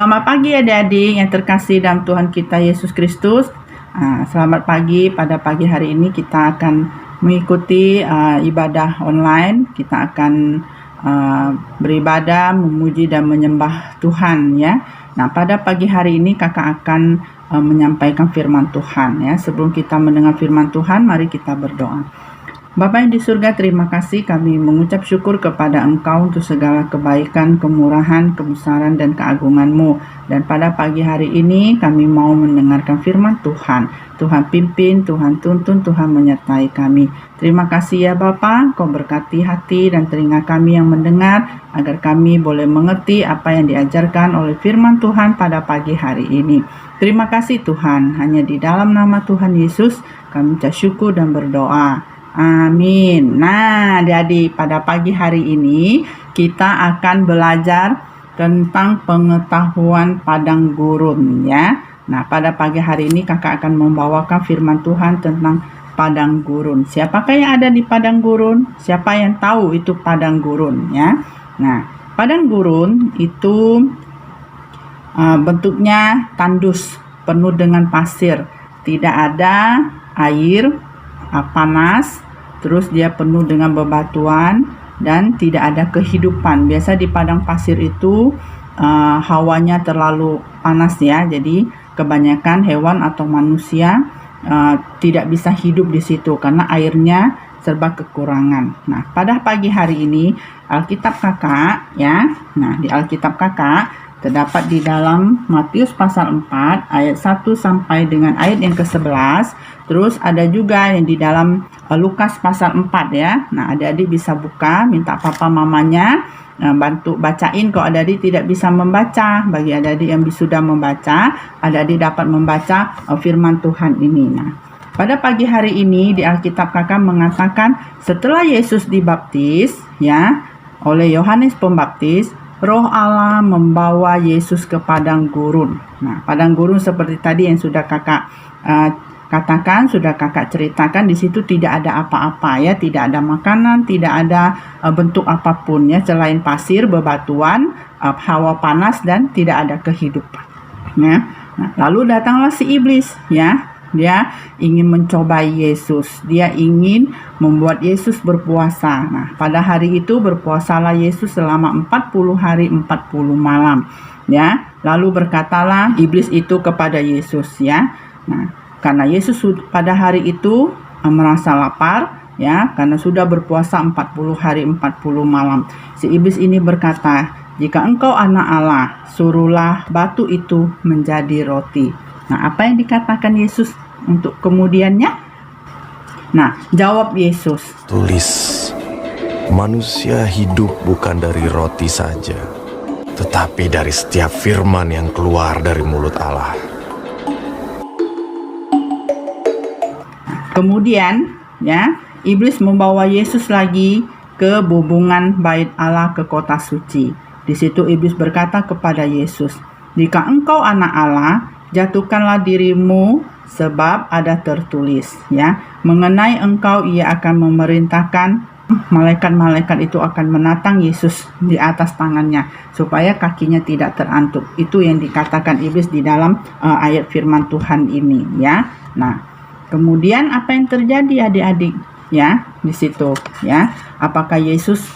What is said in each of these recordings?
Selamat pagi adik-adik yang terkasih dalam Tuhan kita Yesus Kristus. Selamat pagi, pada pagi hari ini kita akan mengikuti ibadah online. Kita akan beribadah, memuji dan menyembah Tuhan ya. Nah, pada pagi hari ini kakak akan menyampaikan firman Tuhan ya. Sebelum kita mendengar firman Tuhan, mari kita berdoa. Bapa yang di surga, terima kasih, kami mengucap syukur kepada Engkau untuk segala kebaikan, kemurahan, kebesaran, dan keagungan-Mu. Dan pada pagi hari ini kami mau mendengarkan firman Tuhan. Tuhan pimpin, Tuhan tuntun, Tuhan menyertai kami. Terima kasih ya Bapa, Kau berkati hati dan telinga kami yang mendengar, agar kami boleh mengerti apa yang diajarkan oleh firman Tuhan pada pagi hari ini. Terima kasih Tuhan, hanya di dalam nama Tuhan Yesus kami ucap syukur dan berdoa. Amin. Nah, jadi pada pagi hari ini kita akan belajar tentang pengetahuan padang gurun ya. Nah, pada pagi hari ini kakak akan membawakan firman Tuhan tentang padang gurun. Siapakah yang ada di padang gurun? Siapa yang tahu itu padang gurun ya? Nah, padang gurun itu bentuknya tandus, penuh dengan pasir, tidak ada air, panas, terus dia penuh dengan bebatuan dan tidak ada kehidupan. Biasa di padang pasir itu hawanya terlalu panas ya, jadi kebanyakan hewan atau manusia tidak bisa hidup di situ karena airnya serba kekurangan. Nah, pada pagi hari ini Alkitab kakak ya. Nah, di Alkitab kakak terdapat di dalam Matius pasal 4 ayat 1 sampai dengan ayat yang ke-11. Terus ada juga yang di dalam Lukas pasal 4 ya. Nah, adik-adik bisa buka, minta papa mamanya bantu bacain kalau adik-adik tidak bisa membaca. Bagi adik-adik yang sudah membaca, adik-adik dapat membaca firman Tuhan ini. Nah, pada pagi hari ini di Alkitab kakak mengatakan setelah Yesus dibaptis ya oleh Yohanes Pembaptis, Roh Allah membawa Yesus ke padang gurun. Nah, padang gurun seperti tadi yang sudah kakak katakan, sudah kakak ceritakan, di situ tidak ada apa-apa ya, tidak ada makanan, tidak ada bentuk apapun ya selain pasir, bebatuan, hawa panas dan tidak ada kehidupan. Ya. Nah, lalu datanglah si iblis ya. Dia ingin mencobai Yesus. Dia ingin membuat Yesus berpuasa. Nah, pada hari itu berpuasalah Yesus selama 40 hari 40 malam. Ya, lalu berkatalah iblis itu kepada Yesus ya. Nah, karena Yesus pada hari itu merasa lapar ya, karena sudah berpuasa 40 hari 40 malam. Si iblis ini berkata, "Jika engkau anak Allah, suruhlah batu itu menjadi roti." Nah, apa yang dikatakan Yesus untuk kemudiannya? Nah, jawab Yesus, "Tulis, manusia hidup bukan dari roti saja, tetapi dari setiap firman yang keluar dari mulut Allah." Kemudian, ya, iblis membawa Yesus lagi ke bubungan bait Allah, ke kota suci. Di situ iblis berkata kepada Yesus, "Jika engkau anak Allah, jatuhkanlah dirimu, sebab ada tertulis ya, mengenai engkau ia akan memerintahkan malaikat-malaikat itu akan menatang Yesus di atas tangannya supaya kakinya tidak terantuk." Itu yang dikatakan iblis di dalam ayat firman Tuhan ini ya. Nah, kemudian apa yang terjadi adik-adik ya di situ ya? Apakah Yesus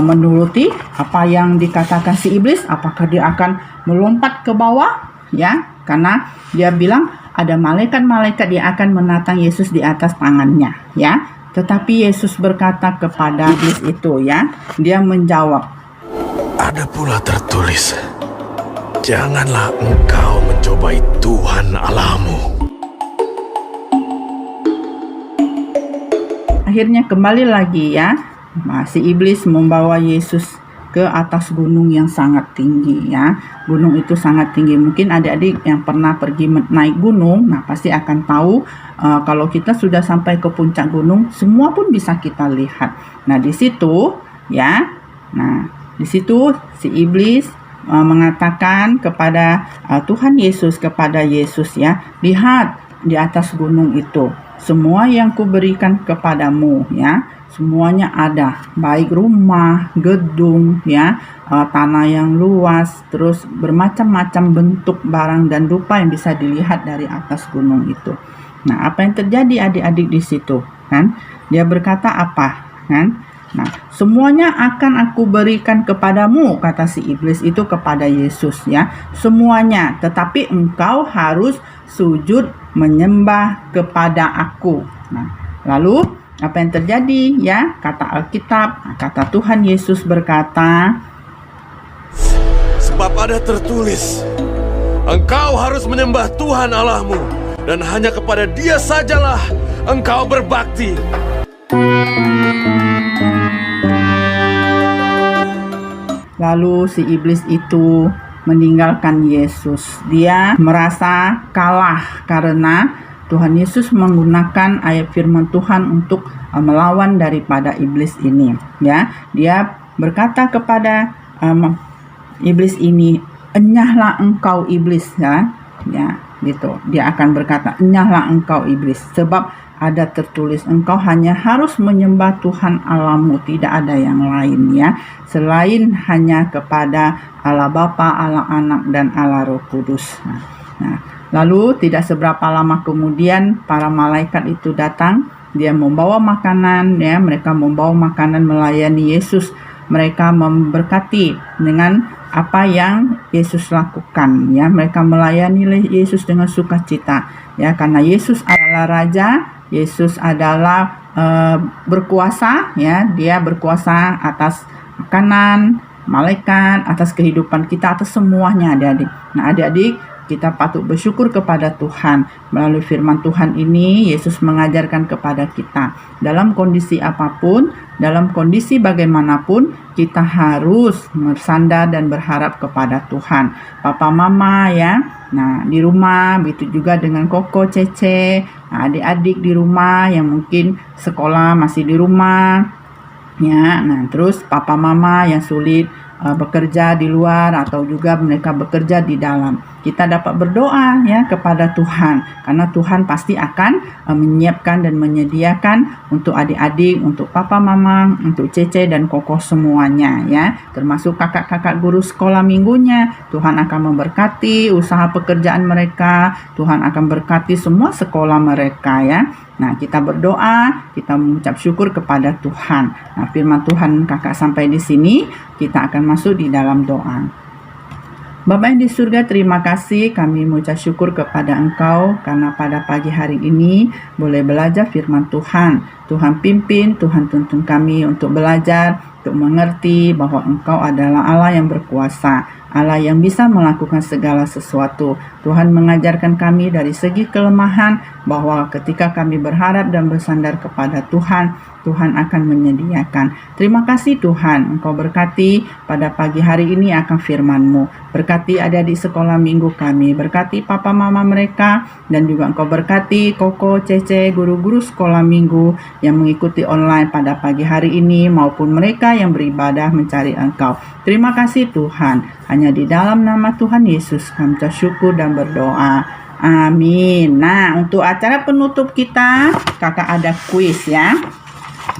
menuruti apa yang dikatakan si iblis? Apakah dia akan melompat ke bawah ya? Karena dia bilang ada malaikat-malaikat yang akan menatang Yesus di atas tangannya ya. Tetapi Yesus berkata kepada iblis itu ya, dia menjawab, "Ada pula tertulis, janganlah engkau mencobai Tuhan Allahmu." Akhirnya kembali lagi ya, si iblis membawa Yesus ke atas gunung yang sangat tinggi ya. Gunung itu sangat tinggi. Mungkin adik-adik yang pernah pergi naik gunung, nah pasti akan tahu kalau kita sudah sampai ke puncak gunung, semua pun bisa kita lihat. Nah, di situ ya. Nah, di situ si iblis mengatakan kepada Tuhan Yesus, kepada Yesus ya, "Lihat di atas gunung itu, semua yang kuberikan kepadamu ya, semuanya ada, baik rumah, gedung, ya, tanah yang luas, terus bermacam-macam bentuk barang dan rupa yang bisa dilihat dari atas gunung itu. Nah, apa yang terjadi adik-adik di situ, kan? Dia berkata apa, kan? Nah, semuanya akan aku berikan kepadamu, kata si iblis itu kepada Yesus, ya. Semuanya, tetapi engkau harus sujud menyembah kepada aku. Nah, lalu apa yang terjadi, ya? Kata Alkitab, kata Tuhan Yesus berkata, Sebab ada tertulis, engkau harus menyembah Tuhan Allahmu, dan hanya kepada Dia sajalah engkau berbakti. Lalu si iblis itu meninggalkan Yesus. Dia merasa kalah karena Tuhan Yesus menggunakan ayat firman Tuhan untuk melawan daripada iblis ini. Ya, dia berkata kepada iblis ini, enyahlah engkau iblis, ya, gitu. Dia akan berkata, enyahlah engkau iblis, sebab ada tertulis, engkau hanya harus menyembah Tuhan Allahmu, tidak ada yang lain, ya, selain hanya kepada Allah Bapa, Allah Anak, dan Allah Roh Kudus. Nah, lalu tidak seberapa lama kemudian para malaikat itu datang, dia membawa makanan, ya, mereka membawa makanan melayani Yesus, mereka memberkati dengan apa yang Yesus lakukan, ya, mereka melayani Yesus dengan sukacita, ya, karena Yesus adalah Raja. Yesus adalah berkuasa, ya, dia berkuasa atas makanan, malaikat, atas kehidupan kita, atas semuanya, adik-adik. Nah, adik-adik, kita patut bersyukur kepada Tuhan. Melalui firman Tuhan ini, Yesus mengajarkan kepada kita, dalam kondisi apapun, dalam kondisi bagaimanapun, kita harus bersandar dan berharap kepada Tuhan. Papa Mama, ya, nah di rumah, begitu juga dengan Koko, Cece, nah, adik-adik di rumah yang mungkin sekolah masih di rumah, ya, nah terus Papa Mama yang sulit bekerja di luar atau juga mereka bekerja di dalam, kita dapat berdoa, ya, kepada Tuhan, karena Tuhan pasti akan menyiapkan dan menyediakan untuk adik-adik, untuk Papa Mama, untuk Cece dan Koko semuanya, ya, termasuk kakak-kakak guru sekolah minggunya. Tuhan akan memberkati usaha pekerjaan mereka, Tuhan akan berkati semua sekolah mereka, ya. Nah, kita berdoa, kita mengucap syukur kepada Tuhan. Nah, firman Tuhan kakak sampai di sini, kita akan masuk di dalam doa. Bapa yang di surga, terima kasih, kami mengucap syukur kepada Engkau karena pada pagi hari ini boleh belajar firman Tuhan. Tuhan pimpin, Tuhan tuntun kami untuk belajar, untuk mengerti bahwa Engkau adalah Allah yang berkuasa, Allah yang bisa melakukan segala sesuatu. Tuhan mengajarkan kami dari segi kelemahan bahwa ketika kami berharap dan bersandar kepada Tuhan, Tuhan akan menyediakan. Terima kasih Tuhan, Engkau berkati pada pagi hari ini akan firman-Mu. Berkati adik-adik sekolah minggu kami, berkati papa mama mereka, dan juga Engkau berkati Koko, Cece, guru-guru sekolah minggu yang mengikuti online pada pagi hari ini, maupun mereka yang beribadah mencari Engkau. Terima kasih Tuhan, hanya di dalam nama Tuhan Yesus kami ucap syukur dan berdoa. Amin. Nah, untuk acara penutup kita, kakak ada kuis, ya.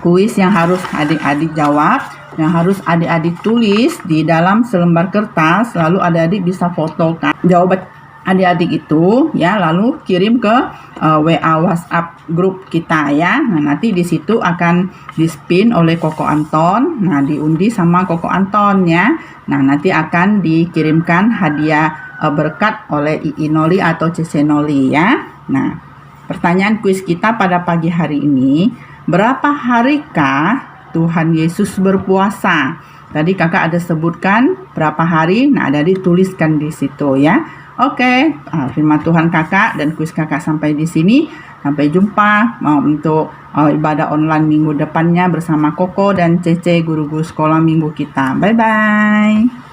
Kuis yang harus adik-adik jawab, yang harus adik-adik tulis di dalam selembar kertas, lalu adik-adik bisa fotokan jawaban adik-adik itu, ya, lalu kirim ke WA WhatsApp grup kita, ya. Nah, nanti di situ akan di-spin oleh Koko Anton. Nah, diundi sama Koko Anton, ya. Nah, nanti akan dikirimkan hadiah berkat oleh Ii Noli atau Cece Noli, ya. Nah, pertanyaan kuis kita pada pagi hari ini, berapa harikah Tuhan Yesus berpuasa? Tadi kakak ada sebutkan berapa hari. Nah, ada dituliskan di situ, ya. Oke, firman Tuhan kakak dan kuis kakak sampai di sini. Sampai jumpa untuk ibadah online minggu depannya bersama Koko dan Cece, guru-guru sekolah minggu kita. Bye-bye.